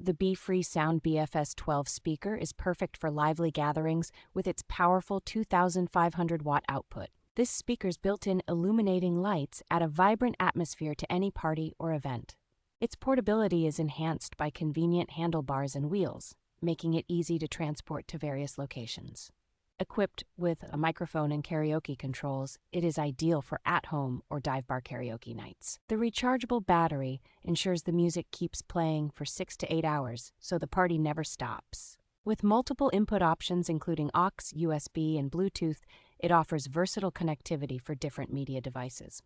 The beFree Sound BFS-12 speaker is perfect for lively gatherings with its powerful 2,500-watt output. This speaker's built-in illuminating lights add a vibrant atmosphere to any party or event. Its portability is enhanced by convenient handlebars and wheels, making it easy to transport to various locations. Equipped with a microphone and karaoke controls, it is ideal for at-home or dive-bar karaoke nights. The rechargeable battery ensures the music keeps playing for 6 to 8 hours, so the party never stops. With multiple input options including aux, USB, and Bluetooth, it offers versatile connectivity for different media devices.